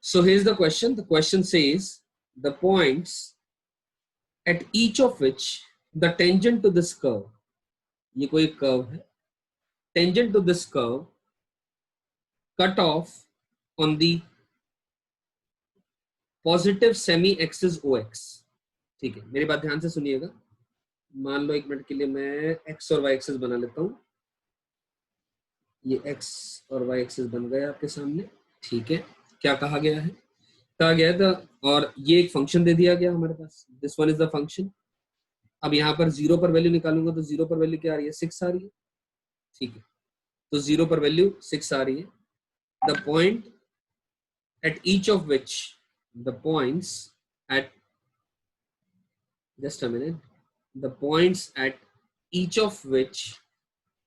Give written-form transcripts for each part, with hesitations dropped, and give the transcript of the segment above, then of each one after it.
So here's the question. The question says the points at each of which the tangent to this curve, ये कोई curve है, tangent to this curve cut off on the positive semi axis OX. ठीक है, मेरी बात ध्यान से सुनिएगा. मान लो एक मिनट के लिए मैं x और y एक्सिस बना लेता हूं. ये x और y एक्सिस बन गया आपके सामने. ठीक है, क्या कहा गया है? कहा गया था, और ये एक फंक्शन दे दिया गया हमारे पास. This one is the function. अब यहाँ पर 0 पर वैल्यू निकालूंगा तो 0 पर वैल्यू क्या आ रही है? 6 आ रही है. ठीक है, तो 0 पर वैल्यू 6 आ रही है. The point at each of which the points at just a minute, the points at each of which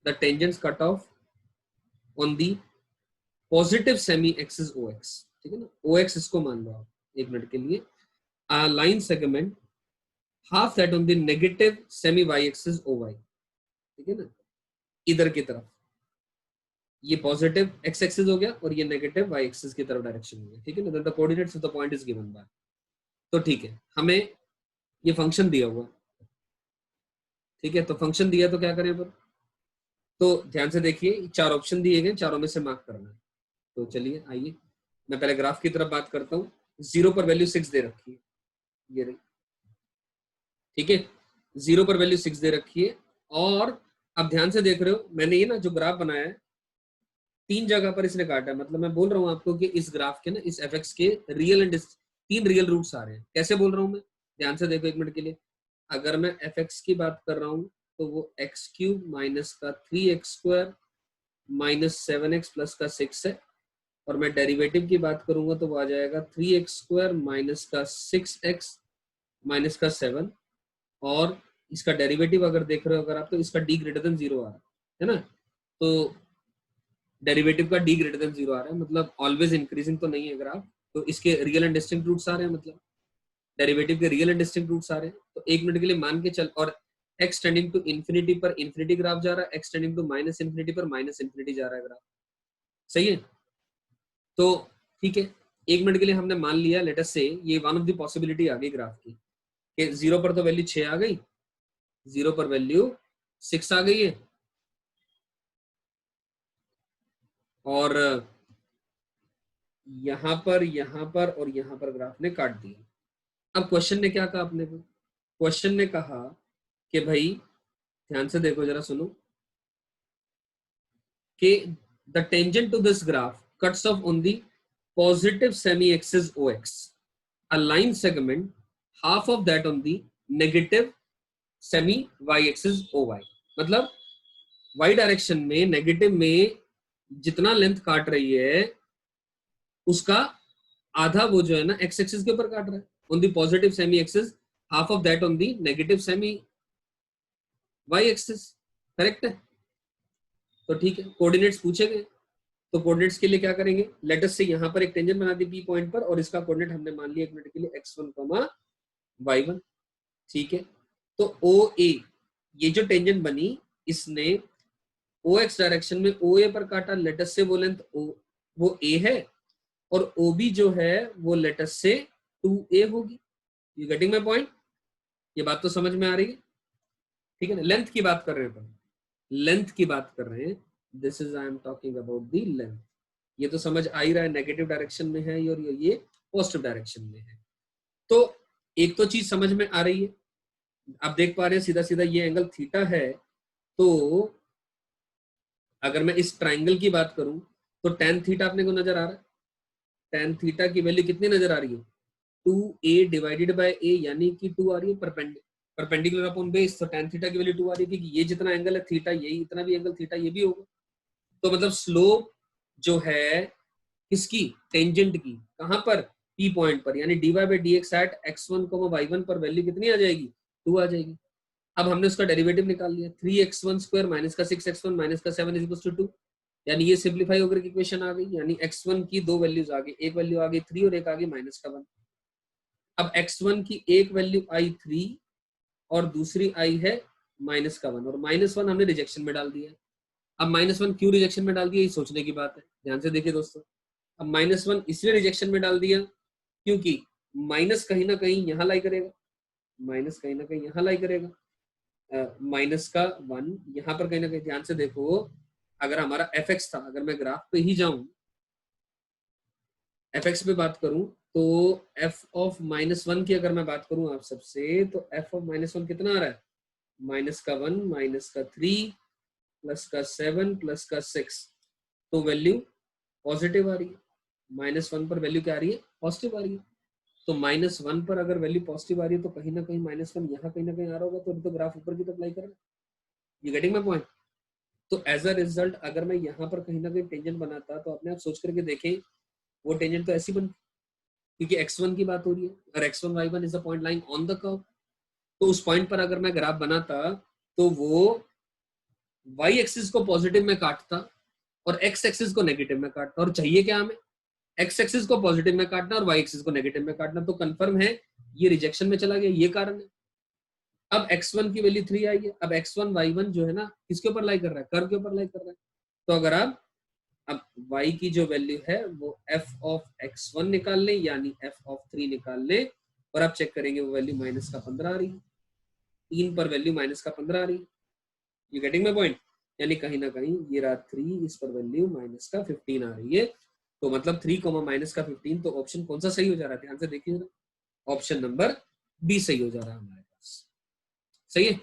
the tangents cut off on the positive semi axis OX. ठीक है ना, OX इसको मान लो आप एक मिनट के लिए. a line segment half that on the negative semi y axis OY. ठीक है ना, इधर की तरफ ये पॉजिटिव x एक्सिस हो गया और ये नेगेटिव y एक्सिस की तरफ डायरेक्शन हो गया. ठीक है ना, the coordinates of the point is given by. तो ठीक है, हमें ये फंक्शन दिया हुआ. ठीक है, तो फंक्शन दिया तो क्या करें पर? तो ध्यान से देखिए, 4 ऑप्शन दिए गए, चारों में से मार्क करना है. तो चलिए आइए, मैं पहले ग्राफ की तरफ बात करता हूँ. 0 पर वैल्यू 6 दे रखी है, ये रही. ठीक है, 0 पर वैल्यू 6 दे रखी है. और अब ध्यान से देख रहे हो, मैंने ये ना जो ग्राफ बनाया है 3 जगह पर इसने काटा है. मतलब मैं बोल रहा हूँ आपको कि इस ग्राफ के ना, इस fx के रियल एंड 3 रियल रूट्स आ रहे हैं. कैसे बोल रहा हूँ मैं? ध्यान से देखो एक मिनट के लिए. अगर मैं fx की बात कर रहा हूँ तो वो x क्यूब माइनस का 3x square minus 7x plus का 6 है. और मैं डेरिवेटिव की बात करूंगा तो वो आ जाएगा 3x स्क्वायर माइनस का 6x माइनस का 7. और इसका डेरिवेटिव अगर देख रहे हो अगर आप, तो इसका d ग्रेटर देन 0 आ रहा है ना. तो डेरिवेटिव का d ग्रेटर देन 0 आ रहा है, मतलब ऑलवेज इंक्रीजिंग तो नहीं है ग्राफ. तो इसके रियल एंड डिस्टिंक्ट रूट्स आ रहे हैं, मतलब डेरिवेटिव के रियल एंड डिस्टिंक्ट रूट्स आ रहे हैं. तो एक मिनट के लिए मान के चल, और x टेंडिंग टू इंफिनिटी पर इंफिनिटी ग्राफ जा रहा है, x tending to minus infinity पर माइनस इंफिनिटी जा रहा है ग्राफ. सही है. तो ठीक है, एक मिनट के लिए हमने मान लिया, लेट अस से ये वन ऑफ द पॉसिबिलिटी आ गई ग्राफ की कि 0 पर तो वैल्यू 6 आ गई, 0 पर वैल्यू 6 आ गई है, और यहां पर और यहां पर ग्राफ ने काट दिया. अब क्वेश्चन ने क्या कहा अपने को? क्वेश्चन ने कहा कि भाई ध्यान से देखो, जरा सुनो, कि the tangent to this graph cuts off on the positive semi axis OX a line segment half of that on the negative semi y axis OY. मतलब y डायरेक्शन में नेगेटिव में जितना लेंथ काट रही है उसका आधा वो जो है ना x एक्सिस के ऊपर काट रहा है. On the positive semi axis half of that on the negative semi y axis. Correct है. तो ठीक है, कोऑर्डिनेट्स पूछे गए, तो कोऑर्डिनेट्स के लिए क्या करेंगे? लेट अस से यहाँ पर एक टेंजेंट बना दी P पॉइंट पर, और इसका कोऑर्डिनेट हमने मान लिया एक मिनट के लिए x1, y1. ठीक है, तो OA, ये जो टेंजेंट बनी इसने OX डायरेक्शन में OA पर काटा. लेट अस से वो लेंथ वो A है, और OB जो है वो लेट अस से 2A होगी. You getting my point? ये बात तो समझ में आ रही है? ठीक है ना, लेंथ की बात कर रहे हैं, लेंथ की बात कर रहे हैं. This is I am talking about the length. ये तो समझ आ ही रहा है, नेगेटिव डायरेक्शन में है और ये पॉजिटिव डायरेक्शन में है. तो एक तो चीज समझ में आ रही है. आप देख पा रहे हैं सीधा सीधा ये एंगल थीटा है. तो अगर मैं इस ट्राइंगल की बात करूं तो टेन थीटा अपने को नजर आ रहा है. टेन थीटा की वैल्यू कितनी नजर आ रही है? 2a डिवाइडेड बाय a, यानी कि 2 आ रही है परपेंडिकुलर अपॉन बेस. तो टेन थीटा की वैल्यू 2 आ रही है, क्योंकि ये जितना एंगल है थीटा, यही इतना भी एंगल थीटा ये भी होगा. तो मतलब स्लोप जो है किसकी? टेंजेंट की. कहां पर? P पॉइंट पर, यानी dy by dx eight x1, y1 पर वैल्यू कितनी आ जाएगी? 2 आ जाएगी. अब हमने उसका डेरिवेटिव निकाल लिया, 3x1 स्क्वायर माइनस का 6x1 माइनस का 7 इज इक्वल टू 2. यानी ये सिंपलीफाई होकर इक्वेशन आ गई, यानी x1 की 2 वैल्यूज आ गई, एक वैल्यू आ गई 3 और एक आ गई माइनस का 1. अब x1 की एक वैल्यू आई 3 और दूसरी आई है माइनस का 1, और -1 हमने रिजेक्शन में डाल दिया. अब -1 क्यों रिजेक्शन में डाल दिया, ये सोचने की बात है. ध्यान से देखिए दोस्तों, अब -1 इसलिए रिजेक्शन में डाल दिया क्योंकि माइनस कहीं ना कहीं यहाँ लाई करेगा, माइनस कहीं ना कहीं यहाँ लाई करेगा, माइनस का 1 यहाँ पर कहीं ना कहीं, ध्यान से देखो अगर हमारा fx था, अगर मैं ग्राफ पे ही जाऊं fx पे बात करूं तो f ऑफ -1 की अगर मैं बात करूं आप सबसे, तो f ऑफ -1 कितना आ रहा है, माइनस का 1 माइनस का 3 प्लस का 7 प्लस का 6, तो वैल्यू पॉजिटिव आ रही है। -1 पर वैल्यू क्या आ रही है, पॉजिटिव आ रही है। तो -1 पर अगर वैल्यू पॉजिटिव आ रही है तो कहीं ना कहीं -1 यहाँ कहीं ना कहीं आ रहा होगा, तो ग्राफ ऊपर की तरफ लाई कर रहा है। You getting my point? तो एज अ रिजल्ट अगर मैं यहाँ पर कहीं ना कहीं टेंजेंट बनाता तो अपने आप सोच करके देखें वो टेंजेंट तो ऐसी बनती, क्योंकि x1 की बात हो रही है, और x1 y1 is a point line on the curve, तो उस पॉइंट पर अगर मैं ग्राफ बनाता तो वो y एक्सिस को पॉजिटिव में काटता और x एक्सिस को नेगेटिव में काटता, और चाहिए क्या हमें, x एक्सिस को पॉजिटिव में काटना और y एक्सिस को नेगेटिव में काटना, तो कंफर्म है ये रिजेक्शन में चला गया, ये कारण है। अब x1 की वैल्यू 3 आई है, अब x1 y1 जो है ना किसके ऊपर लाई कर रहा है, कर्व के ऊपर लाई कर रहा है। तो अगर आप अब y की जो वैल्यू है वो f ऑफ x1 निकाल लें यानी f ऑफ 3 निकाल लें, और आप चेक करेंगे वो वैल्यू माइनस का 15 आ रही है, 3 पर वैल्यू माइनस का 15 आ रही है। You getting my point? यानी कहीं ना कहीं ये रहा 3, इस पर वैल्यू माइनस का 15 आ रही है, तो मतलब 3 माइनस का 15, तो ऑप्शन कौन सा सही हो जा रहा है, ध्यान से देखिए, ऑप्शन नंबर बी सही हो जा रहा है हमारे पास। सही है।